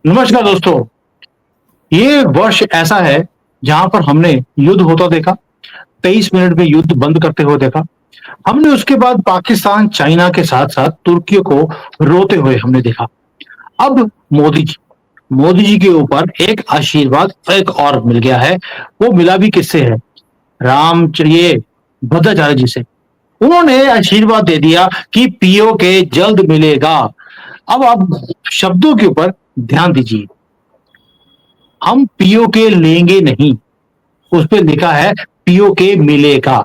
नमस्कार दोस्तों। ये वर्ष ऐसा है जहां पर हमने युद्ध होता देखा, 23 मिनट में युद्ध बंद करते हुए देखा। हमने उसके बाद पाकिस्तान, चाइना के साथ-साथ तुर्की को रोते हुए हमने देखा। अब मोदी जी मोदी जी के ऊपर एक आशीर्वाद एक और मिल गया है। वो मिला भी किससे है? ये भद्राचार्य जी से। उन्होंने आशीर्वाद दे दिया कि पीओके जल्द मिलेगा। अब आप शब्दों के ऊपर ध्यान दीजिए। हम पीओके लेंगे नहीं, उस पे लिखा है पीओके मिलेगा।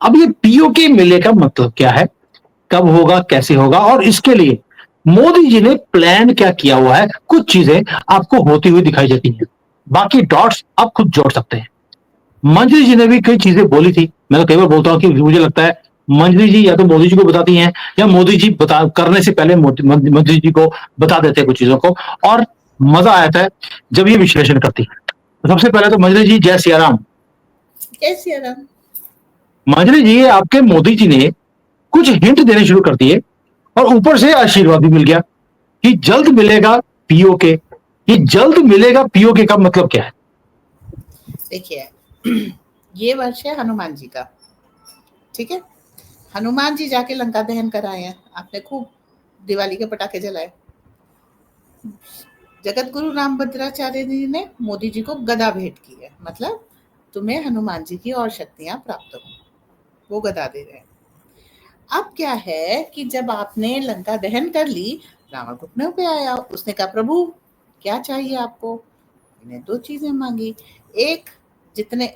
अब ये पीओके मिलेगा मतलब क्या है? कब होगा, कैसे होगा और इसके लिए मोदी जी ने प्लान क्या किया हुआ है? कुछ चीजें आपको होती हुई दिखाई देती हैं। बाकी डॉट्स आप खुद जोड़ सकते हैं। मंजरी जी ने भी कई चीजें बोली थी। मैं तो कई बार बोलता हूँ कि मुझे लगता है मंजरी जी या तो मोदी जी को बताती हैं या मोदी जी बता करने से पहले मंजरी जी को बता देते हैं कुछ चीजों को और मजा आता है जब ये विश्लेषण करती है। तो सबसे पहले तो मंजरी जी जय सिया राम। जय सिया राम। मंजरी जी आपके मोदी जी ने कुछ हिंट देने शुरू कर दिए और ऊपर से आशीर्वाद भी मिल गया कि जल्द मिलेगा पीओके। ये जल्द मिलेगा पीओके का मतलब क्या है? देखिए ये वर्ष है हनुमान जी का, ठीक है। हनुमान जी जाके लंका दहन कराए हैं, आपने खूब दिवाली के पटाखे जलाए। जगत गुरु रामभद्राचार्य जी ने मोदी जी को गदा भेंट की है, मतलब तुम्हें हनुमान जी की और शक्तियां प्राप्त हो, वो गदा दे रहे हैं। अब क्या है कि जब आपने लंका दहन कर ली, रावण घुटने पे आया, उसने कहा प्रभु क्या चाहिए आपको? मैंने दो चीजें मांगी। एक, जितने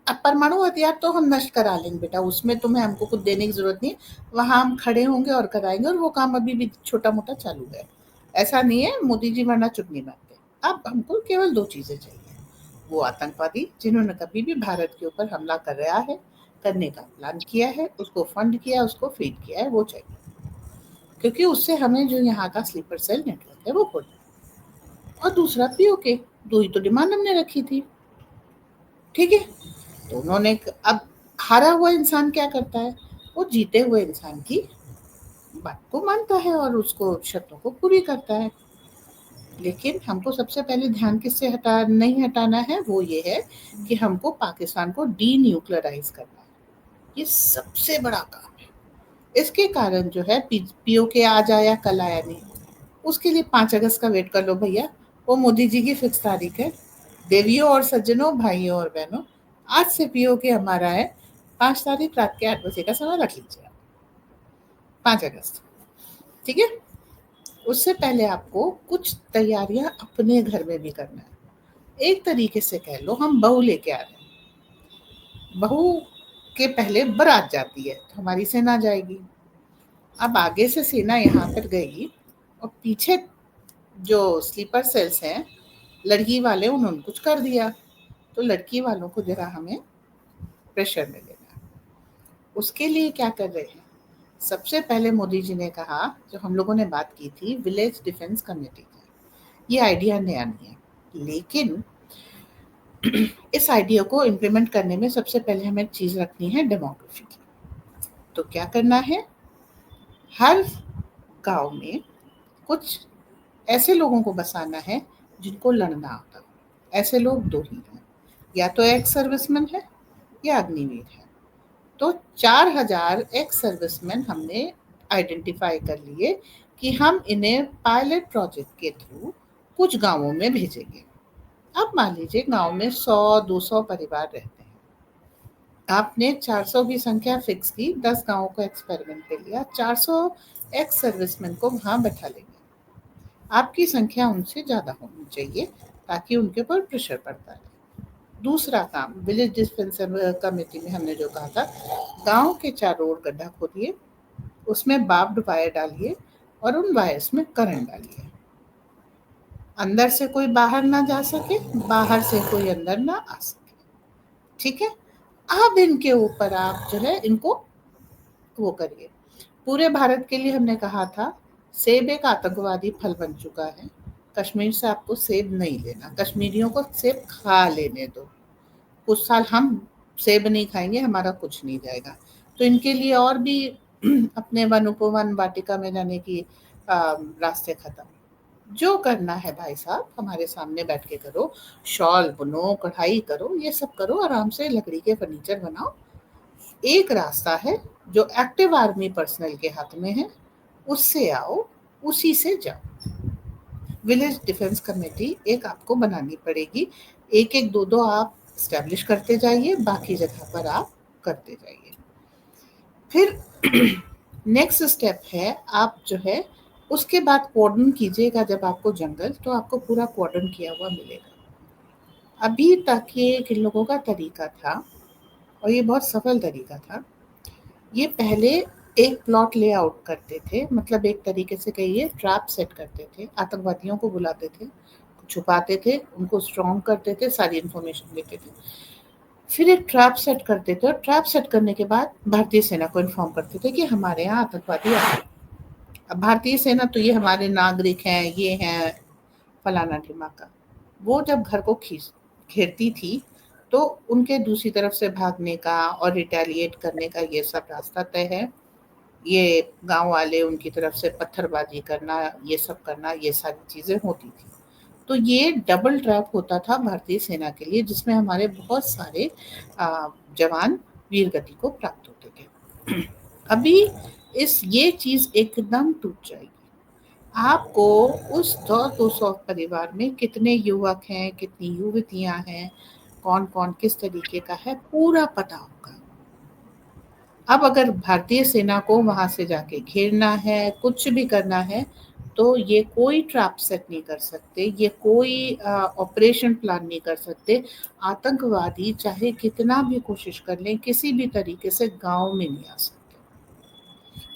अब परमाणु हथियार तो हम नष्ट करा लेंगे बेटा, उसमें तुम्हें हमको कुछ देने की जरूरत नहीं, वहां हम खड़े होंगे और कराएंगे, और वो काम अभी भी छोटा मोटा चालू है। ऐसा नहीं है मोदी जी वरना चुप नहीं मानते। अब हमको केवल दो चीजें चाहिए। वो आतंकवादी जिन्होंने कभी भी भारत के ऊपर हमला कर रहा है, करने का प्लान किया है, उसको फंड किया, उसको फीड किया है, वो चाहिए, क्योंकि उससे हमें जो यहाँ का स्लीपर सेल नेटवर्क है वो खोलना। और दूसरा पीओके, दो ही तो डिमांड हमने रखी थी, ठीक है। तो उन्होंने अब हारा हुआ इंसान क्या करता है? वो जीते हुए इंसान की बात को मानता है और उसको शर्तों को पूरी करता है। लेकिन हमको सबसे पहले ध्यान किससे नहीं हटाना है, वो ये है कि हमको पाकिस्तान को डी न्यूक्लियराइज करना है। ये सबसे बड़ा काम है। इसके कारण जो है पीओके आज आया कल आया नहीं, उसके लिए 5 अगस्त का वेट कर लो भैया। वो मोदी जी की फिक्स तारीख है। देवियों और सज्जनों, भाइयों और बहनों, आज से पीओके हमारा है। 5 तारीख रात के 8 बजे का समय रख लीजिए, 5 अगस्त, ठीक है। उससे पहले आपको कुछ तैयारियां अपने घर में भी करना है। एक तरीके से कह लो हम बहू लेके आ रहे हैं, बहू के पहले बारात जाती है तो हमारी सेना जाएगी। अब आगे से सेना यहाँ पर गई और पीछे जो स्लीपर सेल्स हैं लड़की वाले, उन्होंने कुछ कर दिया, तो लड़की वालों को जरा हमें प्रेशर मिलेगा। उसके लिए क्या कर रहे हैं? सबसे पहले मोदी जी ने कहा, जो हम लोगों ने बात की थी विलेज डिफेंस कमेटी की, ये आइडिया नया नहीं है, लेकिन इस आइडिया को इम्प्लीमेंट करने में सबसे पहले हमें चीज रखनी है डेमोग्राफी की। तो क्या करना है? हर गांव में कुछ ऐसे लोगों को बसाना है जिनको लड़ना आता हो। ऐसे लोग दो ही हैं, या तो एक्स सर्विसमैन है या अग्निवीर है। तो 4000 एक्स सर्विसमैन हमने आइडेंटिफाई कर लिए कि हम इन्हें पायलट प्रोजेक्ट के थ्रू कुछ गांवों में भेजेंगे। अब मान लीजिए गांव में 100-200 परिवार रहते हैं, आपने 400 की संख्या फिक्स की, 10 गांवों को एक्सपेरिमेंट पे लिया, 400 एक्स सर्विसमैन को वहां बैठा लेंगे। आपकी संख्या उनसे ज़्यादा होनी चाहिए ताकि उनके ऊपर प्रेशर पड़ता है। दूसरा काम विलेज डिफेंस कमेटी में हमने जो कहा था, गांव के चारों ओर गड्ढा खोदिए, उसमें बार्ब्ड वायर डालिए और उन वायर्स में करंट डालिए। अंदर से कोई बाहर ना जा सके, बाहर से कोई अंदर ना आ सके, ठीक है। अब इनके ऊपर आप जो है इनको वो करिए। पूरे भारत के लिए हमने कहा था सेब एक आतंकवादी फल बन चुका है, कश्मीर से आपको सेब नहीं लेना, कश्मीरियों को सेब खा लेने दो, कुछ साल हम सेब नहीं खाएंगे, हमारा कुछ नहीं जाएगा। तो इनके लिए और भी अपने वन उपवन वाटिका में जाने की रास्ते खत्म। जो करना है भाई साहब हमारे सामने बैठ के करो, शॉल बुनो, कढ़ाई करो, ये सब करो, आराम से लकड़ी के फर्नीचर बनाओ। एक रास्ता है जो एक्टिव आर्मी पर्सनल के हाथ में है, उससे आओ, उसी से जाओ। विलेज डिफेंस कमेटी एक आपको बनानी पड़ेगी, एक एक दो दो आप स्टैब्लिश करते जाइए, बाकी जगह पर आप करते जाइए। फिर नेक्स्ट स्टेप है, आप जो है उसके बाद कोऑर्डिनेट कीजिएगा। जब आपको जंगल, तो आपको पूरा कोऑर्डिनेट किया हुआ मिलेगा। अभी तक ये इन लोगों का तरीका था, और ये बहुत सफल तरीका था। ये पहले एक प्लॉट लेआउट करते थे, मतलब एक तरीके से कहिए ट्रैप सेट करते थे, आतंकवादियों को बुलाते थे, छुपाते थे, उनको स्ट्रॉन्ग करते थे, सारी इन्फॉर्मेशन देते थे, फिर एक ट्रैप सेट करते थे, और ट्रैप सेट करने के बाद भारतीय सेना को इन्फॉर्म करते थे कि हमारे यहाँ आतंकवादी आ रहे हैं। अब भारतीय सेना तो ये हमारे नागरिक हैं, ये हैं, फलाना ढिमाका। वो जब घर को घेरती थी, तो उनके दूसरी तरफ से भागने का और रिटेलिएट करने का ये सब रास्ता तय है। ये गांव वाले उनकी तरफ से पत्थरबाजी करना, ये सब करना, ये सारी चीजें होती थी। तो ये डबल ट्रैप होता था भारतीय सेना के लिए, जिसमें हमारे बहुत सारे जवान वीर गति को प्राप्त होते थे। अभी ये चीज एकदम टूट जाएगी। आपको उस 100-200 परिवार में कितने युवक हैं, कितनी युवतियां हैं, कौन कौन किस तरीके का है, पूरा पता होगा। अब अगर भारतीय सेना को वहां से जाके घेरना है, कुछ भी करना है, तो ये कोई ट्रैप सेट नहीं कर सकते, ये कोई ऑपरेशन प्लान नहीं कर सकते। आतंकवादी चाहे कितना भी कोशिश कर लें, किसी भी तरीके से गांव में नहीं आ सकते,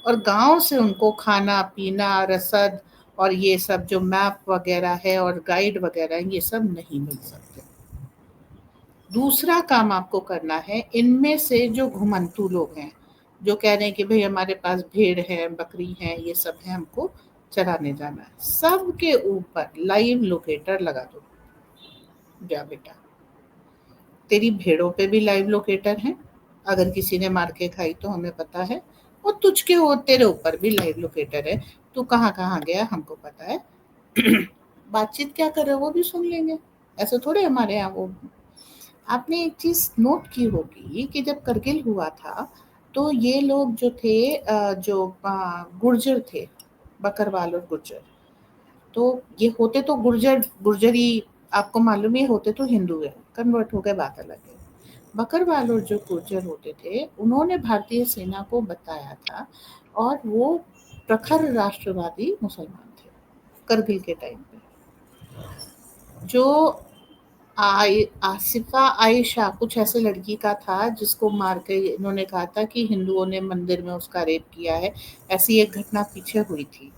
और गांव से उनको खाना पीना, रसद और ये सब जो मैप वगैरह है और गाइड वगैरह है, ये सब नहीं मिल सकते। दूसरा काम आपको करना है, इनमें से जो घुमंतू लोग हैं, जो कह रहे हैं कि भाई हमारे पास भेड़ है, बकरी है, ये सब है, हमको चराने जाना है, सबके ऊपर लाइव लोकेटर लगा दो। जा बेटा, तेरी भेड़ों पे भी लाइव लोकेटर है, अगर किसी ने मार के खाई तो हमें पता है, और तुझके हो तेरे ऊपर भी लाइव लोकेटर है, तू कहाँ कहाँ गया हमको पता है। बातचीत क्या कर रहे हो वो भी सुन लेंगे, ऐसे थोड़े हमारे यहाँ वो। आपने एक चीज नोट की होगी कि जब करगिल हुआ था, तो ये लोग जो थे, जो गुर्जर थे, बकरवाल और गुर्जर, तो ये होते तो गुर्जरी, आपको मालूम है, होते तो हिंदू है, कन्वर्ट हो गए, बात अलग है। बकरवाल और जो गुर्जर होते थे, उन्होंने भारतीय सेना को बताया था, और वो प्रखर राष्ट्रवादी मुसलमान थे करगिल के टाइम पे। जो आसिफा आयशा कुछ ऐसे लड़की का था, जिसको मार के इन्होंने कहा था कि हिंदुओं ने मंदिर में उसका रेप किया है, ऐसी एक घटना पीछे हुई थी।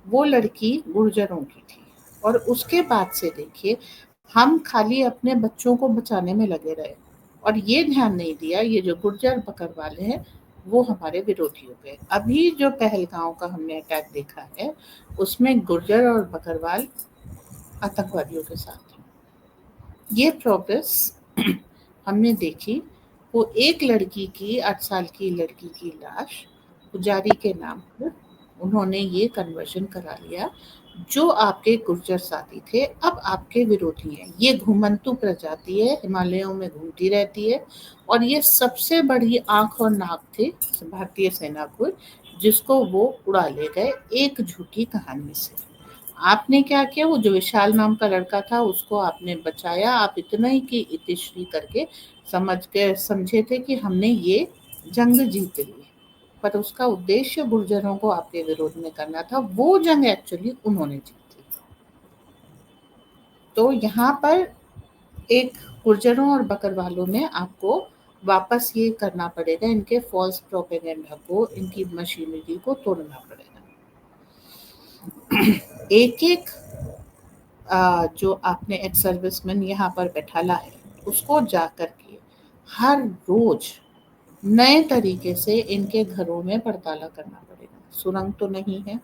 वो लड़की गुर्जरों की थी, और उसके बाद से देखिए, हम खाली अपने बच्चों को बचाने में लगे रहे, और ये ध्यान नहीं दिया ये जो गुर्जर बकर वाले हैं, वो हमारे विरोधी हो गए। अभी जो पहलगांव का हमने अटैक देखा है, उसमें गुर्जर और बकरवाल आतंकवादियों के साथ हैं। ये प्रोग्रेस हमने देखी। वो एक लड़की की, 8 साल की लड़की की लाश पुजारी के नाम पर उन्होंने ये कन्वर्शन करा लिया। जो आपके गुर्जर साथी थे, अब आपके विरोधी हैं। ये घुमंतु प्रजाति है, हिमालयों में घूमती रहती है, और ये सबसे बड़ी आंख और नाक थी भारतीय सेना को, जिसको वो उड़ा ले गए एक झूठी कहानी से। आपने क्या किया, वो जो विशाल नाम का लड़का था उसको आपने बचाया। आप इतना ही की इतिश्री करके समझ के समझे थे कि हमने ये जंग जीत ली, पर उसका उद्देश्य गुर्जरों को आपके विरोध में करना था। वो जंग एक्चुअली उन्होंने जीती। तो यहाँ पर एक गुर्जरों और बकरवालों में आपको वापस ये करना पड़ेगा, इनके फॉल्स प्रोपेगेंडा को, इनकी मशीनरी को तोड़ना पड़ेगा। एक एक जो आपने एक्स सर्विसमैन यहाँ पर बैठाला है, उसको जा कर के हर रोज नए तरीके से इनके घरों में पड़ताला करना पड़ेगा। सुरंग तो नहीं है,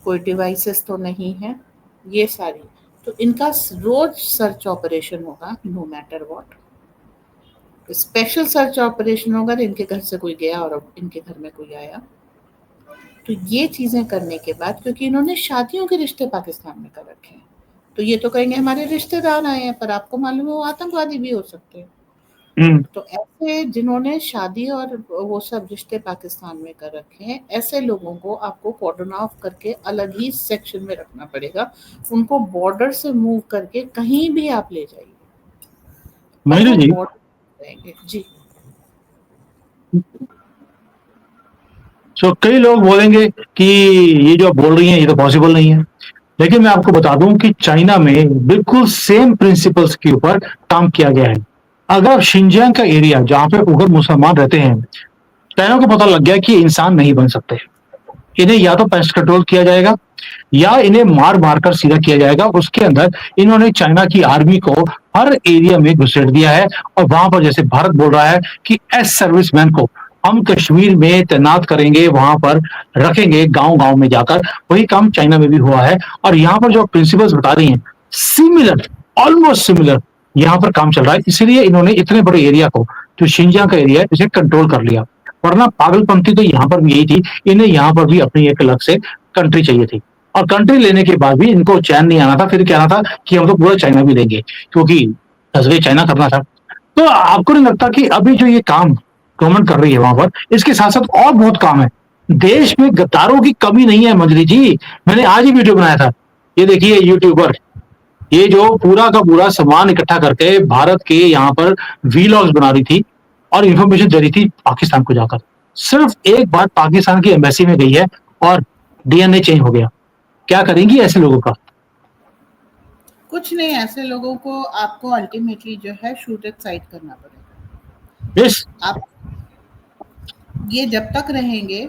कोई डिवाइसेस तो नहीं है, ये सारी, तो इनका रोज सर्च ऑपरेशन होगा, no matter what. Special search operation होगा, इनके घर से कोई गया और इनके घर में कोई आया। तो ये चीजें करने के बाद, क्योंकि इन्होंने शादियों के रिश्ते पाकिस्तान में कर रखे हैं, तो ये तो कहेंगे हमारे रिश्तेदार आए हैं, पर आपको मालूम है वो आतंकवादी भी हो सकते हैं। हम्म। तो ऐसे जिन्होंने शादी और वो सब रिश्ते पाकिस्तान में कर रखे हैं, ऐसे लोगों को आपको कॉर्डन ऑफ करके अलग ही सेक्शन में रखना पड़ेगा। उनको बॉर्डर से मूव करके कहीं भी आप ले जाइए, पर महिला वो जी, बॉर्डर रहेंगे जी। सो कई लोग बोलेंगे कि ये जो आप बोल रही हैं ये तो पॉसिबल नहीं है, लेकिन मैं आपको बता दूं कि चाइना में बिल्कुल सेम प्रिंसिपल्स के ऊपर काम किया गया है। अगर शिंजियांग का एरिया जहां पे उगर मुसलमान रहते हैं, चाइना को पता लग गया कि इंसान नहीं बन सकते, इन्हें या तो पेस्ट कंट्रोल किया जाएगा या इन्हें मार मार कर सीधा किया जाएगा। उसके अंदर इन्होंने चाइना की आर्मी को हर एरिया में घुसेड़ दिया है, और वहां पर जैसे भारत बोल रहा है कि एस सर्विसमैन को हम कश्मीर में तैनात करेंगे, वहां पर रखेंगे गांव गांव में जाकर, वही काम चाइना में भी हुआ है। और यहाँ पर जो प्रिंसिपल्स बता रही हैं, सिमिलर, ऑलमोस्ट सिमिलर यहाँ पर काम चल रहा है। इसलिए इन्होंने इतने बड़े एरिया को, जो शिंजियांग का एरिया है, इसे कंट्रोल कर लिया। वरना पागलपंथी तो यहाँ पर भी यही थी, इन्हें यहाँ पर भी अपनी एक अलग से कंट्री चाहिए थी, और कंट्री लेने के बाद भी इनको चैन नहीं आना था। फिर कहना था कि हम तो पूरा चाइना भी लेंगे, क्योंकि तस्वीर चाइना करना था। तो आपको नहीं लगता कि अभी जो ये काम गवर्नमेंट कर रही है वहां पर, इसके साथ साथ और बहुत काम है? देश में गद्दारों की कमी नहीं है मंजरी जी। मैंने आज ही वीडियो बनाया था, ये देखिए यूट्यूबर, ये जो पूरा का पूरा सामान इकट्ठा करके भारत के यहाँ पर वीलॉग्स बना रही थी और इंफॉर्मेशन दे रही थी पाकिस्तान को जाकर। सिर्फ एक बार पाकिस्तान की एम्बेसी में गई है और डीएनए चेंज हो गया। क्या करेंगी ऐसे लोगों का? कुछ नहीं, ऐसे लोगों को आपको अल्टीमेटली जो है शूट एट साइट करना पड़ेगा। इस आप ये जब तक रहेंगे,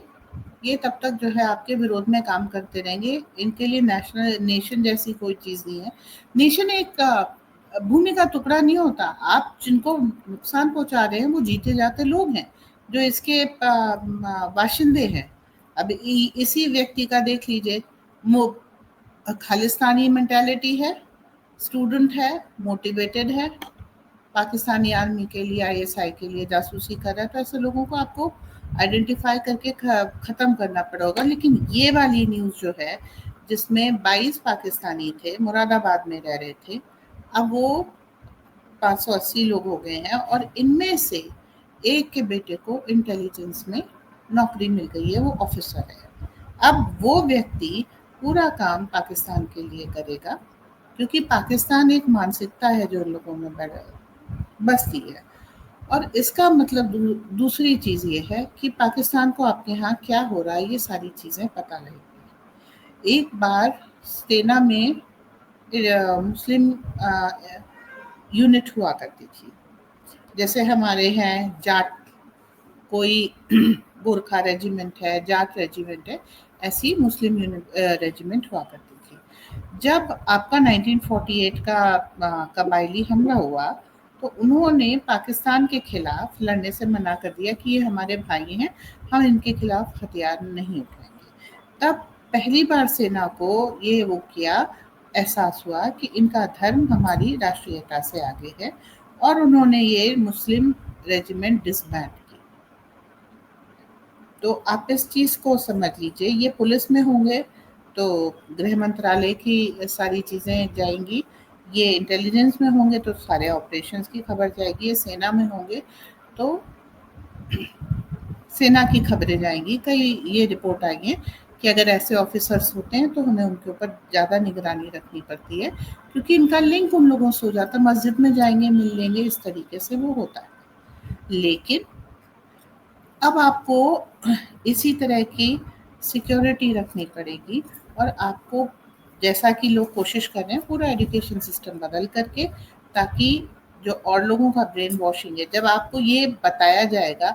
ये तब तक जो है आपके विरोध में काम करते रहेंगे। इनके लिए नेशन जैसी कोई चीज नहीं है। नेशन एक भूमि का टुकड़ा नहीं होता। आप जिनको नुकसान पहुंचा रहे हैं वो जीते जाते लोग हैं, जो इसके बाशिंदे हैं। अब इसी व्यक्ति का देख लीजिए, खालिस्तानी मेंटालिटी है, स्टूडेंट है, मोटिवेटेड है, पाकिस्तानी आर्मी के लिए, आईएसआई के लिए जासूसी कर रहा है। तो ऐसे लोगों को आपको आइडेंटिफाई करके खत्म करना पड़ेगा। लेकिन ये वाली न्यूज़ जो है, जिसमें 22 पाकिस्तानी थे, मुरादाबाद में रह रहे थे, अब वो 580 लोग हो गए हैं, और इनमें से एक के बेटे को इंटेलिजेंस में नौकरी मिल गई है, वो ऑफिसर है। अब वो व्यक्ति पूरा काम पाकिस्तान के लिए करेगा, क्योंकि पाकिस्तान एक मानसिकता है जो लोगों में बसती है। और इसका मतलब दूसरी चीज़ ये है कि पाकिस्तान को आपके यहाँ क्या हो रहा है ये सारी चीज़ें पता लगेगी। एक बार सेना में मुस्लिम यूनिट हुआ करती थी, जैसे हमारे हैं जाट, कोई गोरखा रेजिमेंट है, जाट रेजिमेंट है, ऐसी मुस्लिम रेजिमेंट हुआ करती थी। जब आपका 1948 का कबायली हमला हुआ, तो उन्होंने पाकिस्तान के खिलाफ लड़ने से मना कर दिया कि ये हमारे भाई हैं, हम इनके खिलाफ हथियार नहीं उठाएंगे। तब पहली बार सेना को ये वो किया, एहसास हुआ कि इनका धर्म हमारी राष्ट्रीयता से आगे है, और उन्होंने ये मुस्लिम रेजिमेंट डिसबैंड की। तो आप इस चीज़ को समझ लीजिए। ये पुलिस में होंगे तो गृह मंत्रालय की सारी चीज़ें जाएंगी, ये इंटेलिजेंस में होंगे तो सारे ऑपरेशंस की खबर जाएगी, ये सेना में होंगे तो सेना की खबरें जाएंगी। कई ये रिपोर्ट आई है कि अगर ऐसे ऑफिसर्स होते हैं तो हमें उनके ऊपर ज़्यादा निगरानी रखनी पड़ती है, क्योंकि इनका लिंक उन लोगों से हो जाता है, मस्जिद में जाएंगे मिल लेंगे, इस तरीके से वो होता है। लेकिन अब आपको इसी तरह की सिक्योरिटी रखनी पड़ेगी, और आपको, जैसा कि लोग कोशिश कर रहे हैं, पूरा एजुकेशन सिस्टम बदल करके, ताकि जो और लोगों का ब्रेन वॉशिंग है, जब आपको ये बताया जाएगा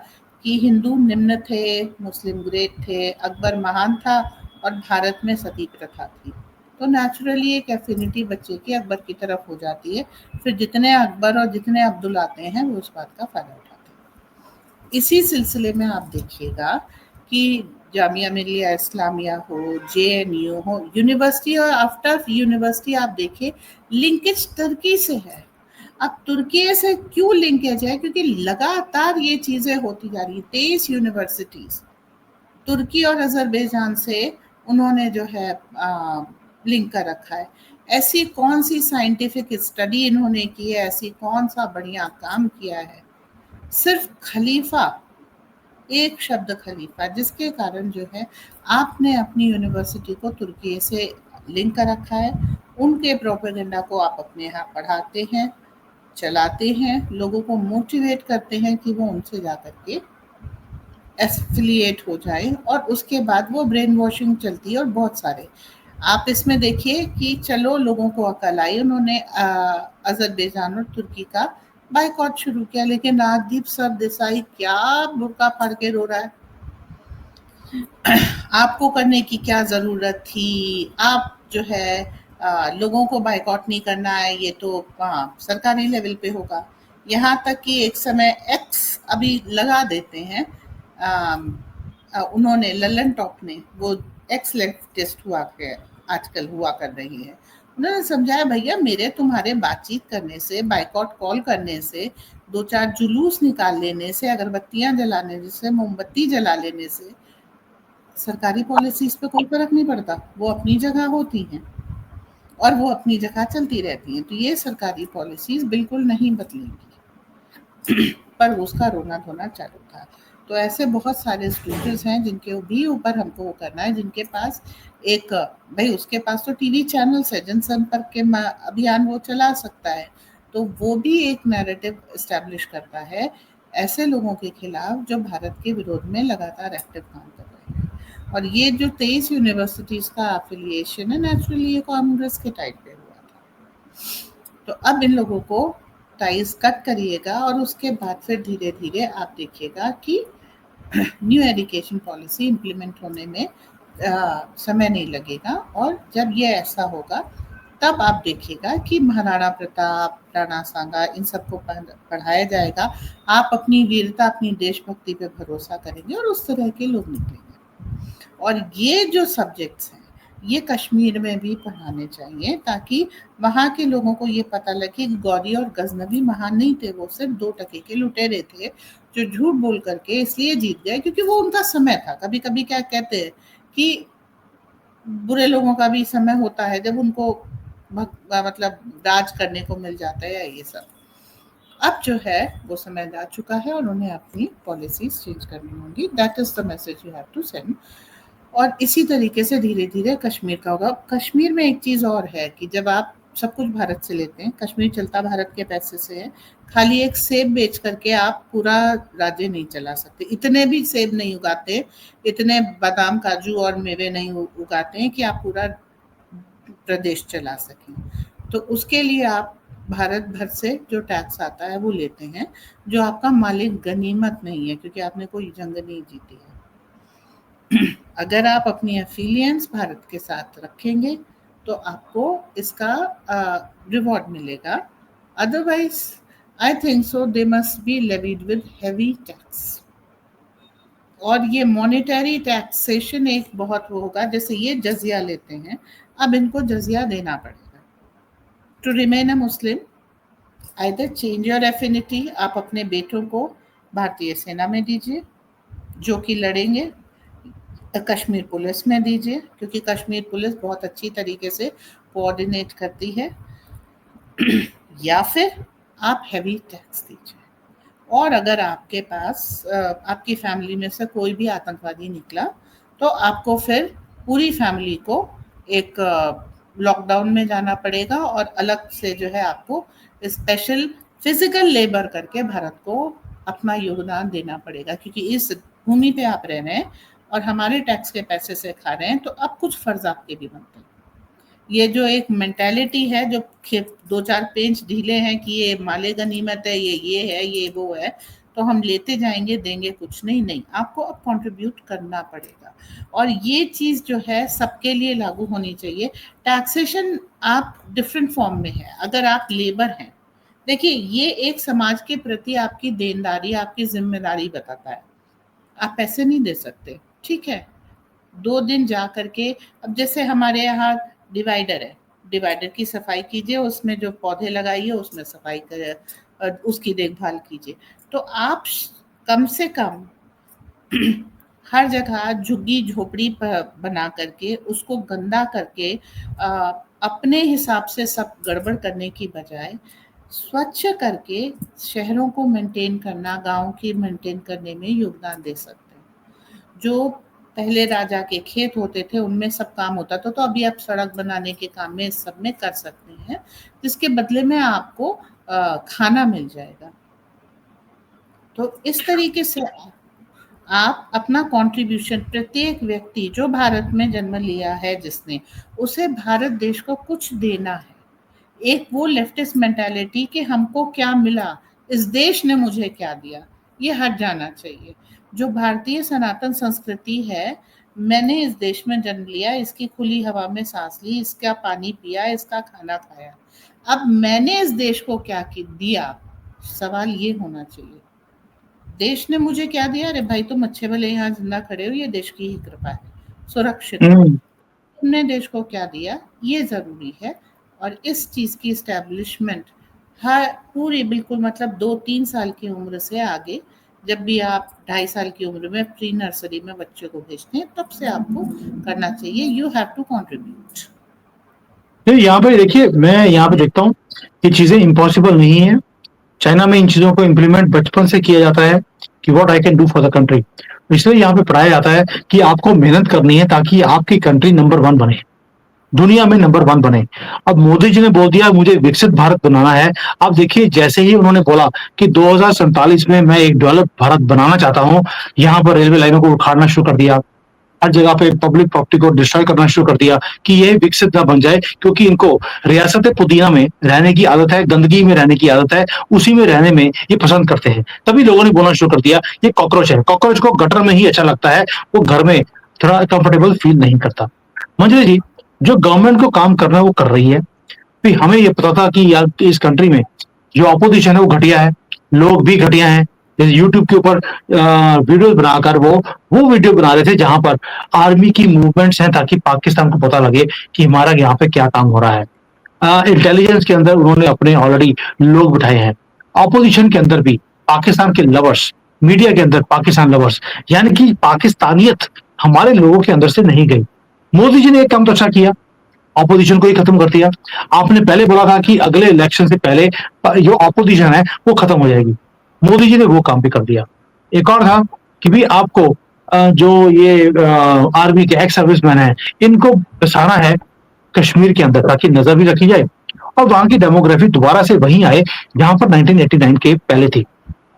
कि हिंदू निम्न थे, मुस्लिम ग्रेट थे, अकबर महान था और भारत में सती प्रथा थी, तो नेचुरली एक एफिनिटी बच्चे की अकबर की तरफ हो जाती है। फिर जितने अकबर और जितने अब्दुल आते हैं वो उस बात का फायदा उठाते हैं। इसी सिलसिले में आप देखिएगा कि जामिया मिलिया इस्लामिया हो, जेएनयू हो, यूनिवर्सिटी और आफ्टर यूनिवर्सिटी आप देखिए, लिंकेज तुर्की से है। अब तुर्की से क्यों लिंकेज है? क्योंकि लगातार ये चीज़ें होती जा रही है। 23 यूनिवर्सिटीज़ तुर्की और अजरबैजान से उन्होंने जो है लिंक कर रखा है। ऐसी कौन सी साइंटिफिक स्टडी इन्होंने की है, ऐसी कौन सा बढ़िया काम किया है, सिर्फ खलीफा, एक शब्द खलीफा, जिसके कारण जो है आपने अपनी यूनिवर्सिटी को तुर्की से लिंक कर रखा है। उनके प्रोपेगेंडा को आप अपने यहाँ पढ़ाते हैं, चलाते हैं, लोगों को मोटिवेट करते हैं कि वो उनसे जाकर के एफिलिएट हो जाए, और उसके बाद वो ब्रेन वॉशिंग चलती है। और बहुत सारे आप इसमें देखिए कि चलो लोगों को अकल आई, उन्होंने अजरबैजान और तुर्की का बाइकआउट शुरू किया, लेकिन राजदीप सरदेसाई क्या बुर्का फाड़ के रो रहा है। आपको करने की क्या जरूरत थी, आप जो है लोगों को बाइकआउट नहीं करना है, ये तो सरकारी लेवल पे होगा। यहाँ तक कि एक समय एक्स अभी लगा देते हैं, उन्होंने ललन टॉप ने, वो एक्स लेफ्टिस्ट हुआ के आजकल हुआ कर रही है, उन्होंने समझाया भैया मेरे तुम्हारे बातचीत करने से, बाइकआउट कॉल करने से, दो चार जुलूस निकाल लेने से, अगरबत्तियां जलाने से, मोमबत्ती जला लेने से सरकारी पॉलिसीज पे कोई फर्क नहीं पड़ता। वो अपनी जगह होती हैं और वो अपनी जगह चलती रहती हैं। तो ये सरकारी पॉलिसीज बिल्कुल नहीं बदलेंगी। पर उसका रोना धोना चालू था। तो ऐसे बहुत सारे स्टूडेंट्स हैं जिनके भी ऊपर हमको वो करना है, जिनके पास एक भाई उसके पास तो टीवी चैनल्स है, जनसंपर्क के अभियान वो चला सकता है, तो वो भी एक नैरेटिव एस्टैब्लिश करता है ऐसे लोगों के खिलाफ जो भारत के विरोध में लगातार एक्टिव काम कर रहे हैं। और ये जो 23 यूनिवर्सिटीज का एफिलिएशन है, नेचुरली ये कांग्रेस के टाइम पे हुआ था। तो अब इन लोगों को टाइज कट करिएगा और उसके बाद फिर धीरे धीरे आप देखिएगा कि न्यू एजुकेशन पॉलिसी इम्प्लीमेंट होने में समय नहीं लगेगा। और जब ये ऐसा होगा तब आप देखिएगा कि महाराणा प्रताप, राणा सांगा, इन सबको पढ़ाया जाएगा। आप अपनी वीरता, अपनी देशभक्ति पे भरोसा करेंगे और उस तरह के लोग निकलेंगे। और ये जो सब्जेक्ट्स हैं ये कश्मीर में भी पढ़ाने चाहिए, ताकि वहाँ के लोगों को ये पता लगे कि गौरी और गजनवी महान नहीं थे, वो सिर्फ 2 टके के लुटेरे थे जो झूठ बोल करके इसलिए जीत गए क्योंकि वो उनका समय था। कभी कभी क्या कहते हैं कि बुरे लोगों का भी समय होता है जब उनको मतलब राज करने को मिल जाता है, ये सब अब जो है वो समय जा चुका है और उन्हें अपनी पॉलिसीज चेंज करनी होंगी। That is the message you have to send. और इसी तरीके से धीरे धीरे कश्मीर का होगा। कश्मीर में एक चीज और है कि जब आप सब कुछ भारत से लेते हैं, कश्मीर चलता भारत के पैसे से है, खाली एक सेब बेच करके आप पूरा राज्य नहीं चला सकते। इतने भी सेब नहीं उगाते, इतने बादाम, काजू और मेवे नहीं उगाते हैं कि आप पूरा प्रदेश चला सकें। तो उसके लिए आप भारत भर से जो टैक्स आता है वो लेते हैं, जो आपका मालिक गनीमत नहीं है, क्योंकि आपने कोई जंग नहीं जीती है। अगर आप अपनी एफिलियंस भारत के साथ रखेंगे तो आपको इसका रिवॉर्ड मिलेगा। Otherwise I think so they must be levied with heavy tax. और ये मॉनेटरी टैक्सेशन एक बहुत वो होगा, जैसे ये जजिया लेते हैं, अब इनको जजिया देना पड़ेगा। To remain a Muslim either change your affinity, आप अपने बेटों को भारतीय सेना में दीजिए जो कि लड़ेंगे, कश्मीर पुलिस में दीजिए क्योंकि कश्मीर पुलिस बहुत अच्छी तरीके से कोऑर्डिनेट करती है, या फिर आप हैवी टैक्स दीजिए। और अगर आपके पास आपकी फैमिली में से कोई भी आतंकवादी निकला तो आपको फिर पूरी फैमिली को एक लॉकडाउन में जाना पड़ेगा और अलग से जो है आपको स्पेशल फिजिकल लेबर करके भारत को अपना योगदान देना पड़ेगा, क्योंकि इस भूमि पे आप रह रहे हैं और हमारे टैक्स के पैसे से खा रहे हैं, तो अब कुछ फर्ज आपके भी बनते हैं। ये जो एक मेंटालिटी है जो 2-4 पेंच ढीले हैं कि ये माले गनीमत है, ये है, ये वो है, तो हम लेते जाएंगे, देंगे कुछ नहीं। नहीं, आपको अब कंट्रीब्यूट करना पड़ेगा। और ये चीज जो है सबके लिए लागू होनी चाहिए। टैक्सेशन आप डिफरेंट फॉर्म में है। अगर आप लेबर हैं, देखिए ये एक समाज के प्रति आपकी देनदारी, आपकी जिम्मेदारी बताता है। आप पैसे नहीं दे सकते, ठीक है, 2 दिन जा करके, अब जैसे हमारे यहाँ डिवाइडर है, डिवाइडर की सफाई कीजिए, उसमें जो पौधे लगाइए उसमें सफाई कर, उसकी देखभाल कीजिए। तो आप कम से कम हर जगह झुग्गी झोपड़ी बना करके उसको गंदा करके अपने हिसाब से सब गड़बड़ करने की बजाय स्वच्छ करके शहरों को मेंटेन करना, गांव की मेंटेन करने में योगदान दे सकते हैं। जो पहले राजा के खेत होते थे उनमें सब काम होता था, तो अभी आप सड़क बनाने के काम में सब में कर सकते हैं, जिसके बदले में आपको खाना मिल जाएगा। तो इस तरीके से आप अपना कंट्रीब्यूशन, प्रत्येक व्यक्ति जो भारत में जन्म लिया है जिसने, उसे भारत देश को कुछ देना है। एक वो लेफ्टिस्ट मेंटालिटी कि हमको क्या मिला, इस देश ने मुझे क्या दिया, ये हट जाना चाहिए। जो भारतीय सनातन संस्कृति है, मैंने इस देश में जन्म लिया, इसकी खुली हवा में सांस ली, इसका पानी पिया, इसका खाना खाया, अब मैंने इस देश को क्या दिया, सवाल ये होना चाहिए। देश ने मुझे क्या दिया? अरे भाई तुम अच्छे भले यहाँ जिंदा खड़े हो, ये देश की ही कृपा है, सुरक्षित हो। तुमने देश को क्या दिया, ये जरूरी है। और इस चीज की स्टैब्लिशमेंट हर पूरी बिल्कुल मतलब 2-3 साल की उम्र से आगे, जब भी आप 2.5 साल की उम्र में प्री नर्सरी में बच्चे को भेजते हैं, तब से आपको करना चाहिए। You have to contribute. यहाँ पे देखिए, मैं यहाँ पे देखता हूँ कि चीजें इम्पॉसिबल नहीं है। चाइना में इन चीजों को इम्प्लीमेंट बचपन से किया जाता है कि what I can do for the country. इसलिए यहाँ पे पढ़ाया जाता है कि आपको मेहनत करनी है ताकि आपकी कंट्री नंबर 1 बने, दुनिया में नंबर 1 बने। अब मोदी जी ने बोल दिया मुझे विकसित भारत बनाना है। अब देखिए, जैसे ही उन्होंने बोला कि 2047 में मैं एक डेवलप भारत बनाना चाहता हूँ, यहाँ पर रेलवे लाइनों को उखाड़ना शुरू कर दिया, हर जगह पे पब्लिक प्रॉपर्टी को डिस्ट्रॉय करना शुरू कर दिया कि ये विकसित ना बन जाए, क्योंकि इनको रियासत पुदीना में रहने की आदत है, गंदगी में रहने की आदत है, उसी में रहने में ये पसंद करते हैं। तभी लोगों ने बोलना शुरू कर दिया ये कॉकरोच है, कॉकरोच को गटर में ही अच्छा लगता है, वो घर में थोड़ा कंफर्टेबल फील नहीं करता। मंजरी जी, जो गवर्नमेंट को काम करना है वो कर रही है। फिर हमें ये पता था कि यार इस कंट्री में जो अपोजिशन है वो घटिया है, लोग भी घटिया हैं। जैसे यूट्यूब के ऊपर वीडियो बनाकर वो वीडियो बना रहे थे जहां पर आर्मी की मूवमेंट्स हैं, ताकि पाकिस्तान को पता लगे कि हमारा यहाँ पे क्या काम हो रहा है। इंटेलिजेंस के अंदर उन्होंने अपने ऑलरेडी लोग बिठाए हैं। ऑपोजिशन के अंदर भी पाकिस्तान के लवर्स, मीडिया के अंदर पाकिस्तान लवर्स, यानी कि पाकिस्तानियत हमारे लोगों के अंदर से नहीं गई। मोदी जी ने एक काम तो अच्छा किया, ऑपोजिशन को ही खत्म कर दिया। आपने पहले बोला था कि अगले इलेक्शन से पहले जो ऑपोजिशन है वो खत्म हो जाएगी, मोदी जी ने वो काम भी कर दिया। एक और था कि भी आपको जो ये आर्मी के एक्स सर्विसमैन है इनको बसाना है कश्मीर के अंदर, ताकि नजर भी रखी जाए और वहां की डेमोग्राफी दोबारा से वहीं आए जहां पर 1989 के पहले थी।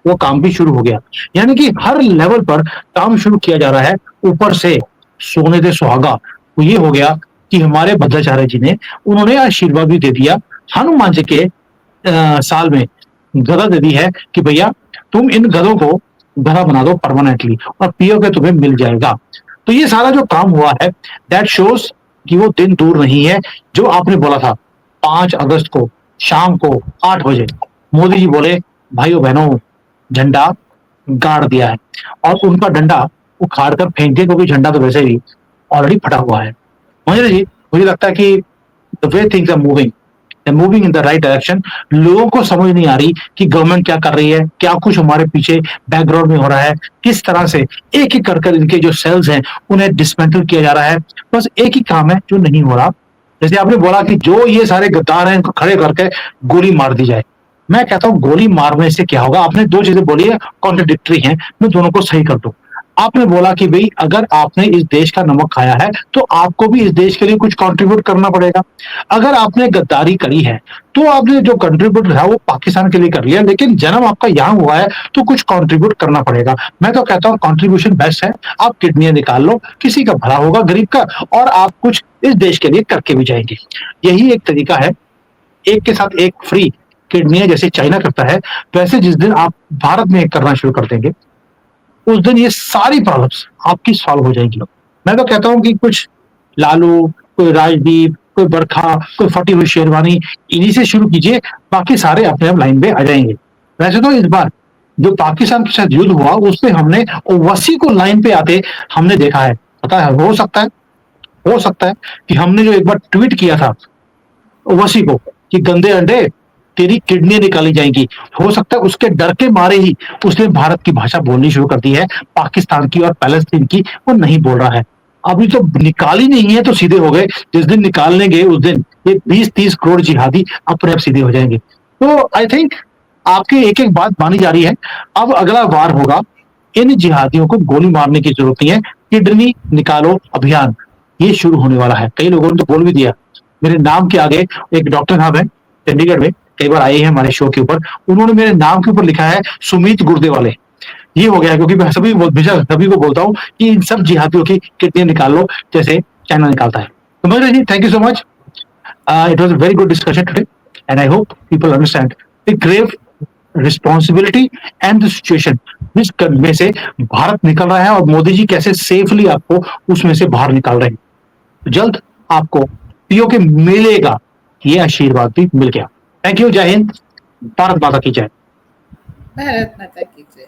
वो काम भी शुरू हो गया, यानी कि हर लेवल पर काम शुरू किया जा रहा है। ऊपर से सोने दे सुहागा तो ये हो गया कि हमारे भद्राचार्य जी ने उन्होंने आशीर्वाद भी दे दिया, हनुमान जी के साल में गदा दे दी है कि भैया तुम इन गधों को गधा बना दो परमानेंटली और पीओ के तुम्हें मिल जाएगा। तो ये सारा जो काम हुआ है दैट शोज कि वो दिन दूर नहीं है जो आपने बोला था। 5 अगस्त को शाम को 8 बजे मोदी जी बोले भाइयों बहनों झंडा गाड़ दिया है, और उनका डंडा उखाड़ कर फेंक दिया, क्योंकि झंडा तो वैसे भी ऑलरेडी फटा हुआ है। मुझे लगता है कि the way things are moving in the right direction. लोगों को समझ नहीं आ रही कि गवर्नमेंट क्या कर रही है, क्या कुछ हमारे पीछे बैकग्राउंड में हो रहा है, किस तरह से एक एक कर इनके जो सेल्स हैं उन्हें डिसमेंटल किया जा रहा है। बस एक ही काम है जो नहीं हो रहा। जैसे आपने बोला कि जो ये सारे गद्दार हैं इनको खड़े करके गोली मार दी जाए। मैं कहता हूं गोली मारने से क्या होगा। आपने 2 चीजें बोली है, कॉन्ट्रडिक्टरी हैं, मैं दोनों को सही कर दूं। आपने बोला कि भाई अगर आपने इस देश का नमक खाया है तो आपको भी इस देश के लिए कुछ कंट्रीब्यूट करना पड़ेगा। अगर आपने गद्दारी करी है तो आपने जो कंट्रीब्यूट है वो पाकिस्तान के लिए कर लिया, लेकिन जन्म आपका यहाँ हुआ है तो कुछ कंट्रीब्यूट करना पड़ेगा। मैं तो कहता हूँ कंट्रीब्यूशन बेस्ट है। आप किडनियां निकाल लो, किसी का भला होगा गरीब का, और आप कुछ इस देश के लिए करके भी जाएंगे। यही एक तरीका है, एक के साथ एक फ्री। किडनियां जैसे चाइना करता है, वैसे जिस दिन आप भारत में करना शुरू कर देंगे उस दिन ये सारी प्रॉब्लम्स आपकी सॉल्व हो जाएगी। मैं तो कहता हूं कि कुछ लालू, कोई राजदीप, कोई बरखा, कोई फटी हुई शेरवानी, इन्हीं से शुरू कीजिए, बाकी सारे अपने आप लाइन पे आ जाएंगे। वैसे तो इस बार जो पाकिस्तान के साथ युद्ध हुआ उस पर हमने ओवैसी को लाइन पे आते हमने देखा है। पता है, हो सकता है कि हमने जो एक बार ट्वीट किया था ओवैसी को कि गंदे अंडे तेरी किडनी निकाली जाएंगी। हो सकता है उसके डर के मारे ही उसने भारत की भाषा बोलनी शुरू कर दी है, पाकिस्तान की और पैलेस्तीन की वो नहीं बोल रहा है। अभी तो निकाली नहीं है तो सीधे हो गए, जिस दिन निकाल लेंगे उस दिन ये 20-30 करोड़ जिहादी अपने आप सीधे हो जाएंगे। तो आई थिंक आपकी एक एक बात मानी जा रही है। अब अगला वार होगा, इन जिहादियों को गोली मारने की जरूरत नहीं है, किडनी निकालो अभियान ये शुरू होने वाला है। कई लोगों ने तो बोल भी दिया, मेरे नाम के आगे एक डॉक्टर साहब है चंडीगढ़ में, कई बार आए हैं हमारे शो के ऊपर, उन्होंने मेरे नाम के ऊपर लिखा है सुमीत गुर्दे वाले। ये हो गया क्योंकि मैं सभी को बोलता हूँ कि इन सब जिहादियों की किडनी निकाल लो जैसे चाइना निकालता है। तो Mahendra ji, thank you so much. It was a very good discussion today and I hope people understand the grave responsibility and the situation जिस में से भारत निकल रहा है और मोदी जी कैसे सेफली आपको उसमें से बाहर निकाल रहे हैं। तो जल्द आपको पीओके मिलेगा, ये आशीर्वाद भी मिल गया। थैंक यू, जय हिंद, भारत माता की जय। भारत माता की जय।